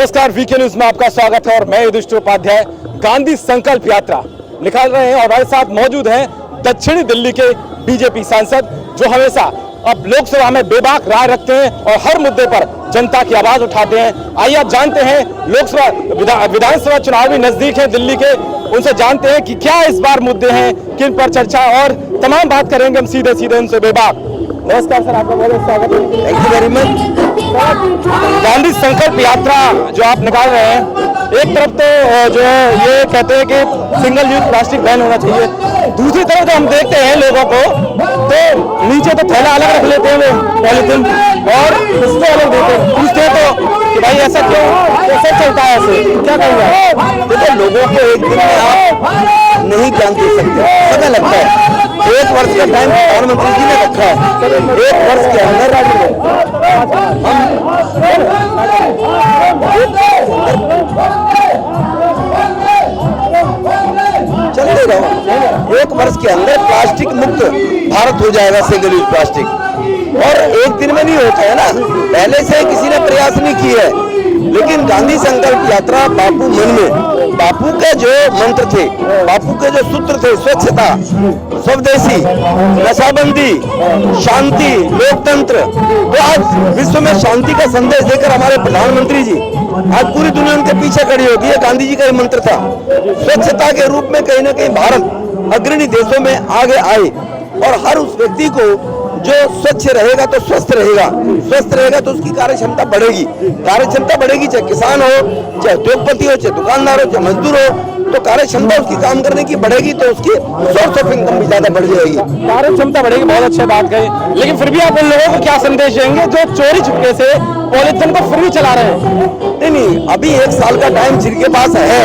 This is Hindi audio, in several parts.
नमस्कार, वीके न्यूज में आपका स्वागत है और मैं युधिष्ठिर उपाध्याय। गांधी संकल्प यात्रा निकाल रहे हैं और हमारे साथ मौजूद हैं दक्षिणी दिल्ली के बीजेपी सांसद जो हमेशा अब लोकसभा में बेबाक राय रखते हैं और हर मुद्दे पर जनता की आवाज उठाते हैं। आइए आप जानते हैं, लोकसभा विधानसभा चुनाव भी नजदीक है दिल्ली के, उनसे जानते हैं कि क्या इस बार मुद्दे हैं, किन पर चर्चा और तमाम बात करेंगे हम सीधे सीधे उनसे बेबाक। नमस्कार सर, आपका बहुत बहुत स्वागत है। Thank you very much. Gandhi संकल्प यात्रा जो आप निकाल रहे हैं, एक तरफ तो जो है ये कहते हैं कि सिंगल यूज प्लास्टिक बैन होना चाहिए, दूसरी तरफ जो हम देखते हैं लोगों को तो नीचे तो थैला अलग रख लेते हैं वो पॉलिथीन और उसको अलग देते हैं, पूछते हैं तो कि भाई ऐसा क्यों, कैसे चलता है, ऐसे क्या कहेंगे? देखो, लोगों को एक दिन में आप नहीं ज्ञान दे सकते, समय लगता है। 1 वर्ष का टाइम प्रधानमंत्री जी ने रखा है। 1 वर्ष के अंदर चलते रहो। 1 वर्ष के अंदर प्लास्टिक मुक्त भारत हो जाएगा, सिंगल यूज प्लास्टिक। और एक दिन में नहीं होता है ना, पहले से किसी ने प्रयास नहीं किया है। लेकिन गांधी संकल्प यात्रा बापू मन में, बापू के जो मंत्र थे, बापू के जो सूत्र थे, स्वच्छता, स्वदेशी, नशाबंदी, शांति, लोकतंत्र, तो आज विश्व में शांति का संदेश देकर हमारे प्रधानमंत्री जी आज पूरी दुनिया उनके पीछे खड़ी होगी। ये गांधी जी का ही मंत्र था। स्वच्छता के रूप में कहीं ना कहीं भारत अग्रणी देशों में आगे आए और हर उस व्यक्ति को जो स्वच्छ रहेगा तो स्वस्थ रहेगा, स्वस्थ रहेगा तो उसकी कार्य क्षमता बढ़ेगी। कार्य क्षमता बढ़ेगी, चाहे किसान हो, चाहे उद्योगपति हो, चाहे दुकानदार हो, चाहे मजदूर हो, तो कार्य क्षमता उसकी काम करने की बढ़ेगी तो उसकी सोर्स ऑफ इनकम भी ज्यादा बढ़ जाएगी। कार्य क्षमता बढ़ेगी, बहुत अच्छी बात कही। लेकिन फिर भी आप उन लोगों को क्या संदेश देंगे जो चोरी छुपके से पॉलिथीन को फ्री चला रहे हैं? नहीं, अभी 1 साल का टाइम जिनके पास है,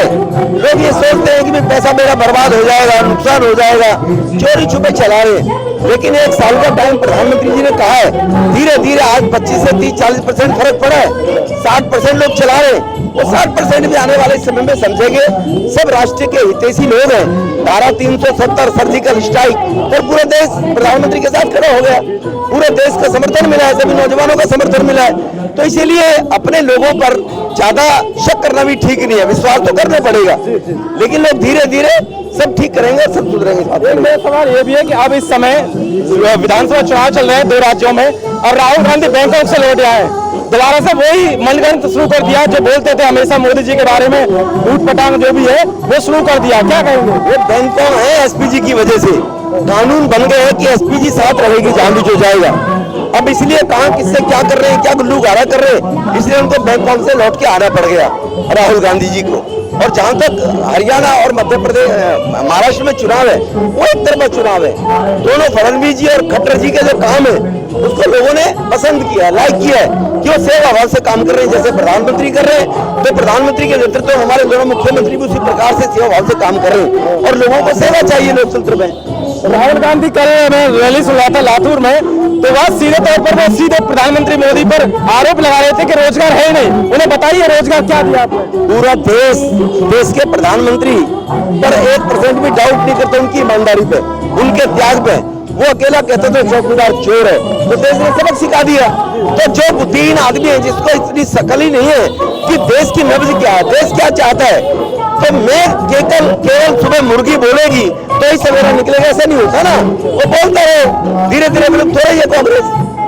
लोग ये सोचते हैं कि पैसा मेरा बर्बाद हो जाएगा, नुकसान हो जाएगा, चोरी छुपे चला रहे हैं। लेकिन 1 साल का टाइम प्रधानमंत्री जी ने कहा है, धीरे धीरे आज 25 से 30-40% फर्क पड़ा है। 60% लोग चला रहे हैं, वो 60% भी आने वाले समय में समझेंगे। सब राष्ट्र के हितैषी लोग हैं। धारा 370 सर्जिकल स्ट्राइक और पूरा देश प्रधानमंत्री के साथ खड़ा हो गया, पूरे देश का समर्थन मिला है, सभी नौजवानों का समर्थन मिला है। तो इसीलिए अपने लोगों पर ज्यादा शक करना भी ठीक नहीं है, विश्वास तो करना पड़ेगा, लेकिन लोग धीरे धीरे सब ठीक करेंगे, सब सुधरेंगे। मेरा सवाल ये भी है कि अब इस समय विधानसभा चुनाव चल रहे हैं 2 राज्यों में और राहुल गांधी बैंकॉक से लौट आए हैं, दोबारा से वही मनगढ़ंत शुरू कर दिया जो बोलते थे हमेशा मोदी जी के बारे में, ऊट पटांग जो भी है वो शुरू कर दिया। क्या कहेंगे? वो बैंकॉक है एसपीजी की वजह से, कानून बन गए हैं कि एसपीजी साथ रहेगी जहां भी जो जाएगा। अब इसलिए कहा किससे क्या कर रहे हैं, क्या गुल्लू गारा कर रहे हैं, इसलिए उनको बैंकॉक से लौट के आना पड़ गया राहुल गांधी जी को। और जहां तक हरियाणा और मध्य प्रदेश, महाराष्ट्र में चुनाव है, वो एक तरफा चुनाव है। दोनों फडणवीस जी और खट्टर जी के जो काम है उसको लोगों ने पसंद किया, लाइक किया है कि वो सेवा भाव से काम कर रहे हैं, जैसे प्रधानमंत्री कर रहे हैं। तो प्रधानमंत्री के नेतृत्व में हमारे दोनों मुख्यमंत्री भी उसी प्रकार से सेवा भाव से काम कर रहे हैं और लोगों को सेवा चाहिए लोकतंत्र में। राहुल गांधी कल रैली सुन रहा था लातूर में, तो वह सीधे तौर पर वो सीधे प्रधानमंत्री मोदी पर आरोप लगा रहे थे कि रोजगार है नहीं। उन्हें बताइए रोजगार क्या दिया आपने? पूरा देश के प्रधानमंत्री पर 1% भी डाउट नहीं करते उनकी ईमानदारी पे, उनके त्याग पे। वो अकेला कहते थे चौकीदार चोर है, तो देश ने सबक सिखा दिया। तो जो बुद्धिहीन आदमी है जिसको इतनी शकल ही नहीं है कि देश की नब्ज क्या है, देश क्या चाहता है, तो मैं केवल सुबह मुर्गी बोलेगी तो ही सवेरा निकलेगा, ऐसा नहीं होता ना। वो बोलता है, धीरे धीरे विलुप्त हो रही है कांग्रेस।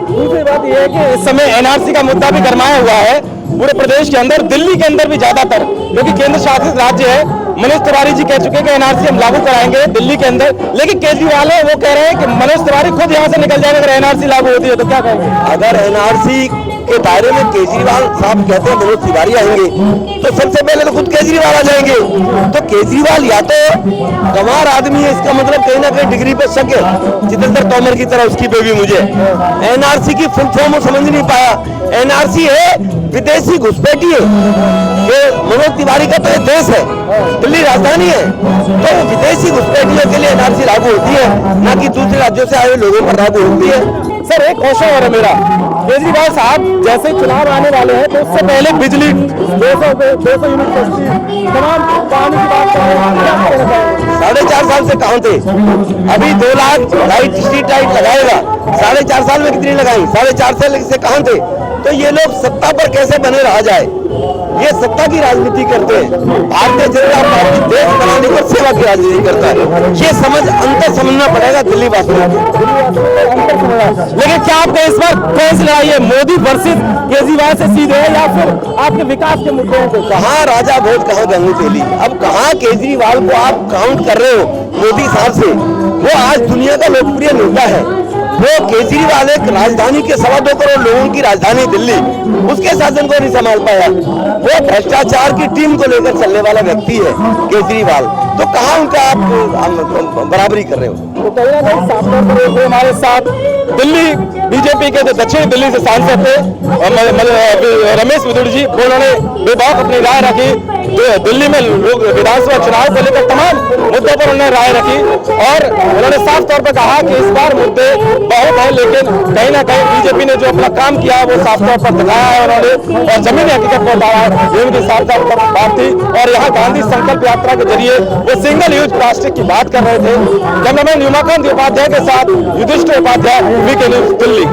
दूसरी बात यह है कि इस समय एनआरसी का मुद्दा भी गरमाया हुआ है पूरे प्रदेश के अंदर, दिल्ली के अंदर भी ज्यादातर, क्योंकि केंद्र शासित राज्य है। मनोज तिवारी जी कह चुके हैं कि एनआरसी हम लागू कराएंगे दिल्ली के अंदर, लेकिन केजरीवाल है वो कह रहे हैं कि मनोज तिवारी खुद यहाँ से निकल जाएंगे अगर एनआरसी लागू होती है तो। क्या कहेंगे? अगर एनआरसी के दायरे में केजरीवाल साहब कहते हैं मनोज तिवारी आएंगे, तो सबसे पहले तो खुद केजरीवाल आ जाएंगे। तो केजरीवाल या तो गंवार आदमी है, इसका मतलब कहीं ना कहीं डिग्री पे शक है, जितेंद्र तोमर की तरह उसकी बेबी। मुझे एनआरसी की फुल फॉर्म समझ नहीं पाया। एनआरसी है विदेशी घुसपैठी है, ये मनोज तिवारी का तो ये देश है, दिल्ली राजधानी है, तो विदेशी घुसपैठियों के लिए एनआरसी लागू होती है, ना कि दूसरे राज्यों से आए लोगों पर लागू होती है। सर एक क्वेश्चन और है मेरा, केजरीवाल साहब जैसे ही चुनाव आने वाले हैं तो उससे पहले बिजली 200 यूनिट सस्ती तमाम पानी की बात कर रहे हैं, क्या कहना चाहेंगे? 4.5 साल से कहाँ थे? अभी 2 लाख लाइट स्ट्रीट लाइट लगाएगा, 4.5 साल में कितनी लगाई? 4.5 साल से कहाँ थे? तो ये लोग सत्ता पर कैसे बने रह जाए, ये सत्ता की राजनीति करते हैं। भारतीय जनता पार्टी देश बनाने की और सेवा की राजनीति करता है, ये समझ अंतर समझना पड़ेगा दिल्ली वासियों को। लेकिन क्या आपका इस बार कौन सी लड़ाई है, मोदी वर्सेस केजरीवाल से सीधे है या फिर आपके विकास के मुद्दों को? कहाँ राजा भोज कहाँ गंगू तेली? अब कहाँ केजरीवाल को आप काउंट कर रहे हो मोदी साहब से? वो आज दुनिया का लोकप्रिय नेता है। वो केजरीवाल एक राजधानी के 2.25 करोड़ लोगों की राजधानी दिल्ली, उसके शासन को नहीं संभाल पाया। वो भ्रष्टाचार की टीम को लेकर चलने वाला व्यक्ति है केजरीवाल, तो कहाँ उनका आप बराबरी कर रहे हो? तो कहीं ना कहीं साफ तौर पर ये हमारे साथ दिल्ली बीजेपी के जो दक्षिण दिल्ली से सांसद थे रमेश विदुर जी, उन्होंने बेबाक अपनी राय रखी। दिल्ली में लोग विधानसभा चुनाव को लेकर तमाम मुद्दों पर उन्होंने राय रखी और उन्होंने साफ तौर पर कहा कि इस बार मुद्दे बहुत हैं, लेकिन कहीं ना कहीं बीजेपी ने जो अपना काम किया है वो साफ तौर पर दिखाया है उन्होंने, और जमीनी हकीकत पर उतारा है। ये उनकी साफ तौर पर बात थी और यहाँ गांधी संकल्प यात्रा के जरिए वो सिंगल यूज प्लास्टिक की बात कर रहे थे। कैमरामैन युमाकांत उपाध्याय के साथ युधिष्ठिर उपाध्याय, वीके न्यूज दिल्ली।